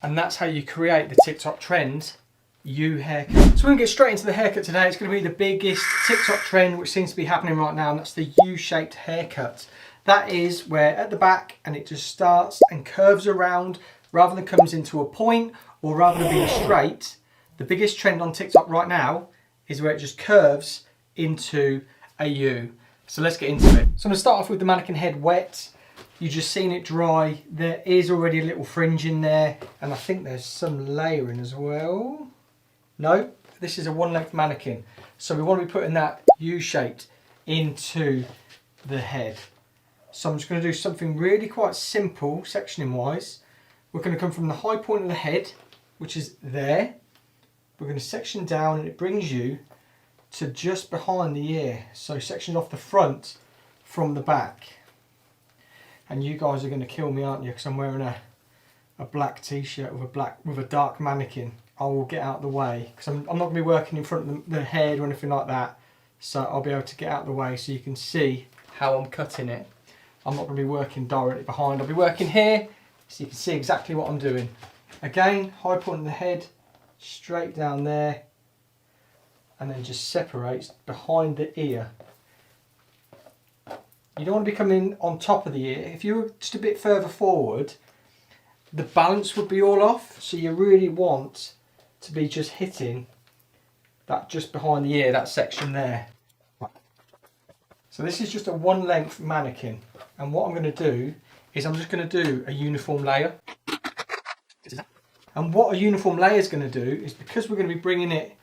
And that's how you create the TikTok trend U haircut. So we're going to get straight into the haircut today. It's going to be the biggest TikTok trend which seems to be happening right now, and that's the U-shaped haircut. That is where at the back and it just starts and curves around rather than comes into a point, or rather than being straight. The biggest trend on TikTok right now is where it just curves into a U. So let's get into it. So I'm going to start off with the mannequin head wet. You've just seen it dry. There is already a little fringe in there, and I think there's some layering as well. No, this is a one-length mannequin. So we want to be putting that U-shaped into the head. So I'm just going to do something really quite simple, sectioning wise. We're going to come from the high point of the head, which is there. We're going to section down, and it brings you to just behind the ear. So section off the front from the back. And you guys are going to kill me, aren't you? Because I'm wearing a black t-shirt with a dark mannequin. I will get out of the way because I'm not going to be working in front of the head or anything like that. So I'll be able to get out of the way so you can see how I'm cutting it. I'm not going to be working directly behind. I'll be working here so you can see exactly what I'm doing. Again, high point of the head, straight down there, and then just separates behind the ear. You don't want to be coming on top of the ear. If you were just a bit further forward, the balance would be all off. So you really want to be just hitting that just behind the ear, that section there. So this is just a one length mannequin. And what I'm going to do is I'm just going to do a uniform layer. And what a uniform layer is going to do is, because we're going to be bringing it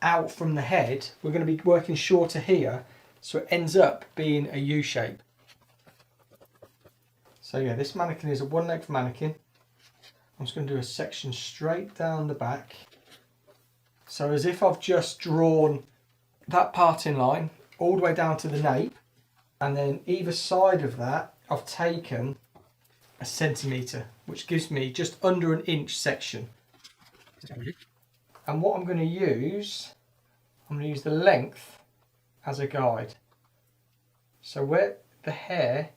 out from the head, we're going to be working shorter here. So it ends up being a U shape. So yeah, this mannequin is a one length mannequin. I'm just going to do a section straight down the back. So as if I've just drawn that parting line all the way down to the nape. And then either side of that, I've taken a centimetre, which gives me just under an inch section. And what I'm going to use the length as a guide. So where the hair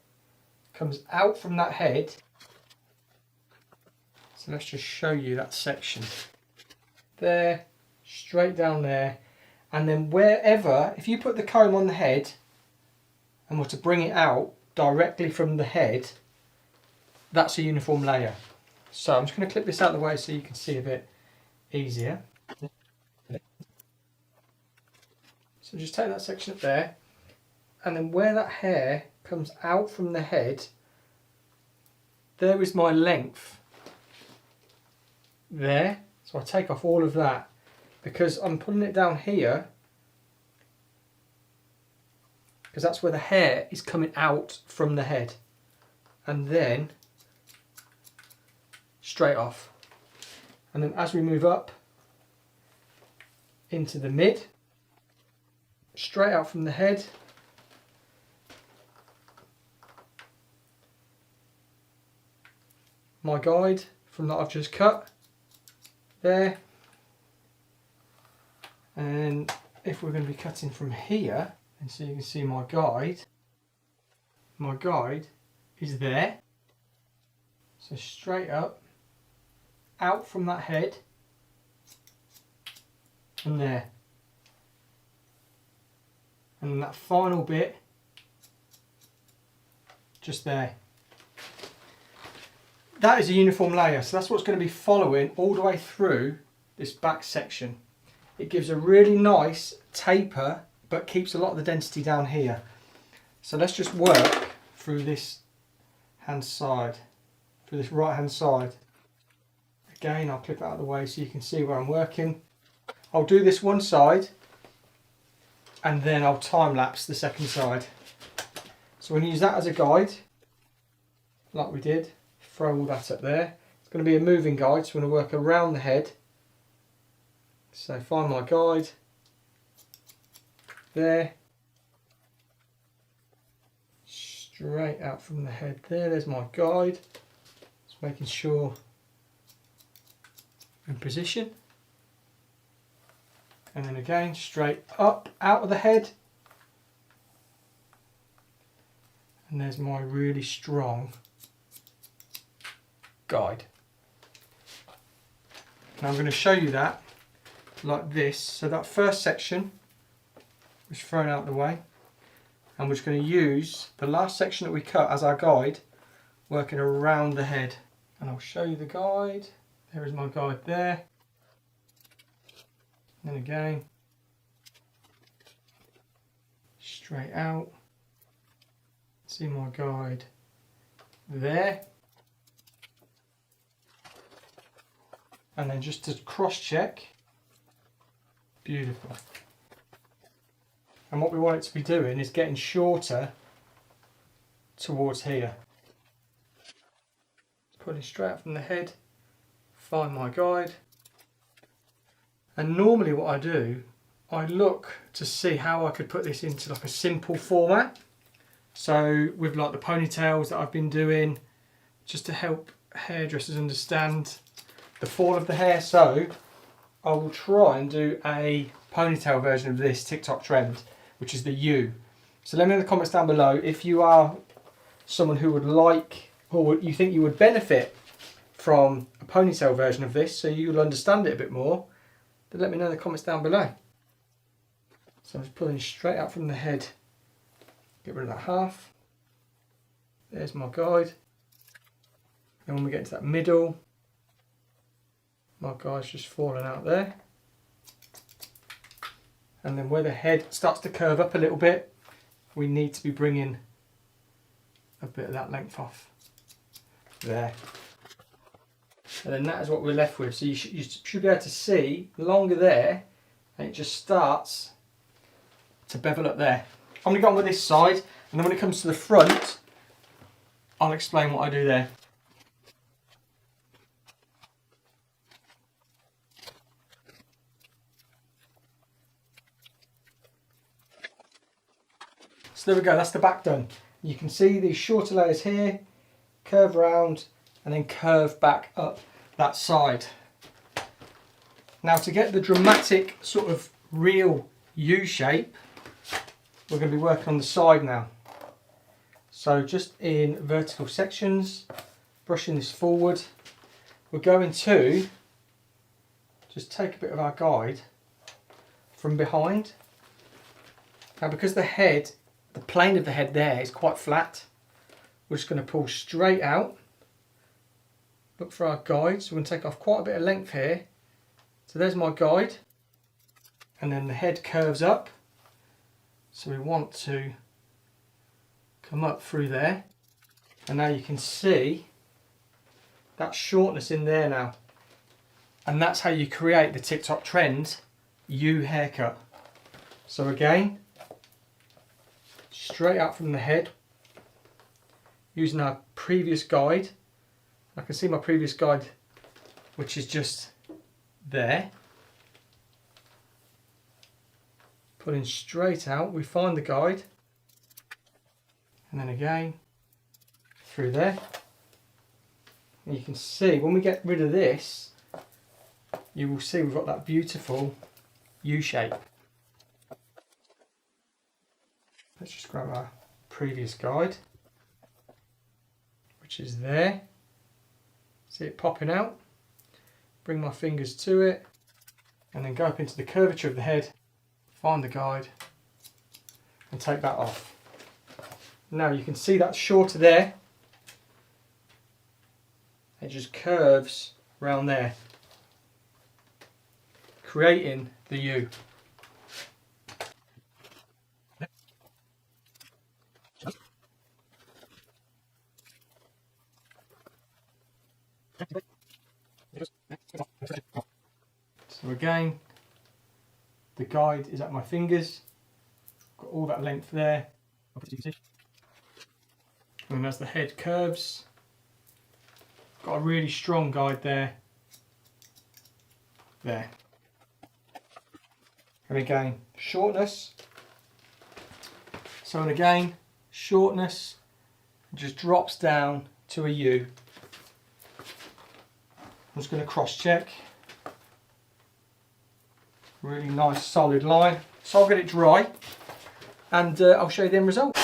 comes out from that head, so let's just show you that section. There, straight down there, and then wherever, if you put the comb on the head and were to bring it out directly from the head, that's a uniform layer. So I'm just going to clip this out of the way so you can see a bit easier. So just take that section up there, and then where that hair comes out from the head, there is my length there. So I take off all of that because I'm pulling it down here because that's where the hair is coming out from the head, and then straight off. And then as we move up into the mid, straight out from the head, my guide from that I've just cut there. And if we're going to be cutting from here, and so you can see my guide is there. So straight up, out from that head, and there. And then that final bit, just there. That is a uniform layer, so that's what's going to be following all the way through this back section. It gives a really nice taper, but keeps a lot of the density down here. So let's just work through this hand side, through this right hand side. Again, I'll clip it out of the way so you can see where I'm working. I'll do this one side, and then I'll time lapse the second side. So we're going to use that as a guide, like we did. Throw all that up there. It's going to be a moving guide, so we're going to work around the head. So find my guide there, straight out from the head there. There's my guide. Just making sure in position, and then again straight up out of the head, and there's my really strong guide. And I'm going to show you that like this. So that first section was thrown out the way, and we're just going to use the last section that we cut as our guide, working around the head. And I'll show you the guide. There is my guide there. And then again, straight out. See my guide there. And then just to cross check, beautiful. And what we want it to be doing is getting shorter towards here. Pulling straight out from the head, find my guide. And normally what I do, I look to see how I could put this into like a simple format. So with like the ponytails that I've been doing, just to help hairdressers understand the fall of the hair. So I will try and do a ponytail version of this TikTok trend, which is the U. So let me know in the comments down below if you are someone who would like, or you think you would benefit from a ponytail version of this, so you'll understand it a bit more, then let me know in the comments down below. So I'm just pulling straight out from the head, get rid of that half. There's my guide. And when we get into that middle, my guide's just falling out there. And then where the head starts to curve up a little bit, we need to be bringing a bit of that length off. There. And then that is what we're left with. So you should be able to see longer there, and it just starts to bevel up there. I'm going to go on with this side, and then when it comes to the front, I'll explain what I do there. So there we go, that's the back done. You can see these shorter layers here, curve round, and then curve back up that side. Now to get the dramatic sort of real U shape, we're going to be working on the side now. So just in vertical sections, brushing this forward, we're going to just take a bit of our guide from behind. Now because the head, the plane of the head there is quite flat, we're just going to pull straight out, look for our guide. So we're going to take off quite a bit of length here. So there's my guide, and then the head curves up, so we want to come up through there, and now you can see that shortness in there now, and that's how you create the TikTok trend U haircut. So again, straight out from the head, using our previous guide. I can see my previous guide, which is just there. Pulling straight out, we find the guide, and then again through there. And you can see when we get rid of this, you will see we've got that beautiful U shape. Let's just grab our previous guide, which is there. See it popping out. Bring my fingers to it, and then go up into the curvature of the head, find the guide, and take that off. Now you can see that's shorter there. It just curves around there, creating the U. So again, the guide is at my fingers, got all that length there, and as the head curves, got a really strong guide there, and again shortness, so and again shortness, just drops down to a U. I'm just going to cross check. Really nice solid line. So I'll get it dry, and I'll show you the end result.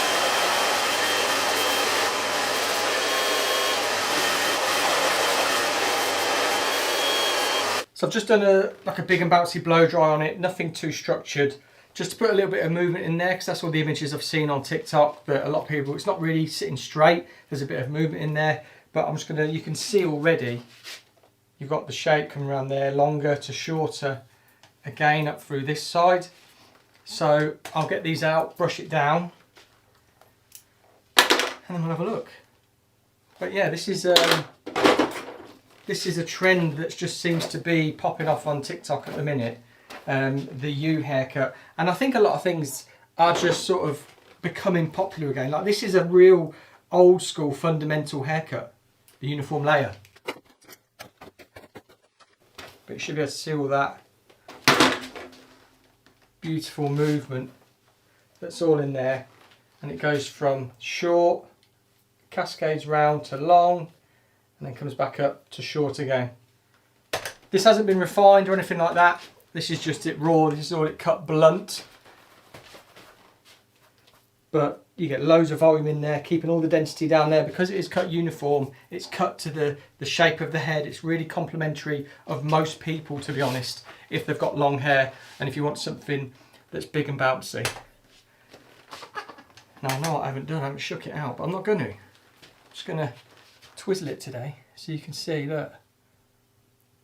So I've just done like a big and bouncy blow dry on it, nothing too structured, just to put a little bit of movement in there, because that's all the images I've seen on TikTok, but a lot of people, it's not really sitting straight, there's a bit of movement in there, but I'm just going to, you can see already, you've got the shape coming around there, longer to shorter, again up through this side. So I'll get these out, brush it down, and then we'll have a look. But yeah, this is a trend that just seems to be popping off on TikTok at the minute, the U haircut. And I think a lot of things are just sort of becoming popular again. Like this is a real old school fundamental haircut, the uniform layer. But you should be able to see all that beautiful movement that's all in there. And it goes from short, cascades round to long, and then comes back up to short again. This hasn't been refined or anything like that. This is just it raw, this is all it cut blunt. But you get loads of volume in there, keeping all the density down there. Because it is cut uniform, it's cut to the shape of the head. It's really complimentary of most people, to be honest, if they've got long hair and if you want something that's big and bouncy. Now I know what I haven't done, I haven't shook it out, but I'm not going to. I'm just going to twizzle it today so you can see, look,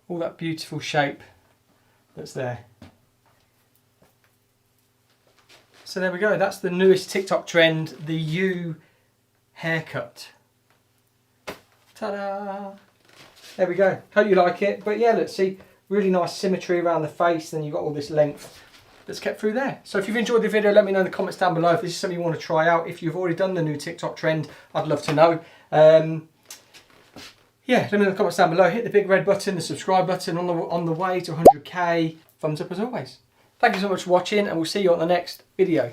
all that beautiful shape that's there. So there we go, that's the newest TikTok trend, the U haircut. Ta-da! There we go, hope you like it. But yeah, let's see, really nice symmetry around the face, then you've got all this length that's kept through there. So if you've enjoyed the video, let me know in the comments down below if this is something you want to try out. If you've already done the new TikTok trend, I'd love to know. Yeah, let me know in the comments down below. Hit the big red button, the subscribe button on the way to 100k. Thumbs up as always. Thank you so much for watching, and we'll see you on the next video.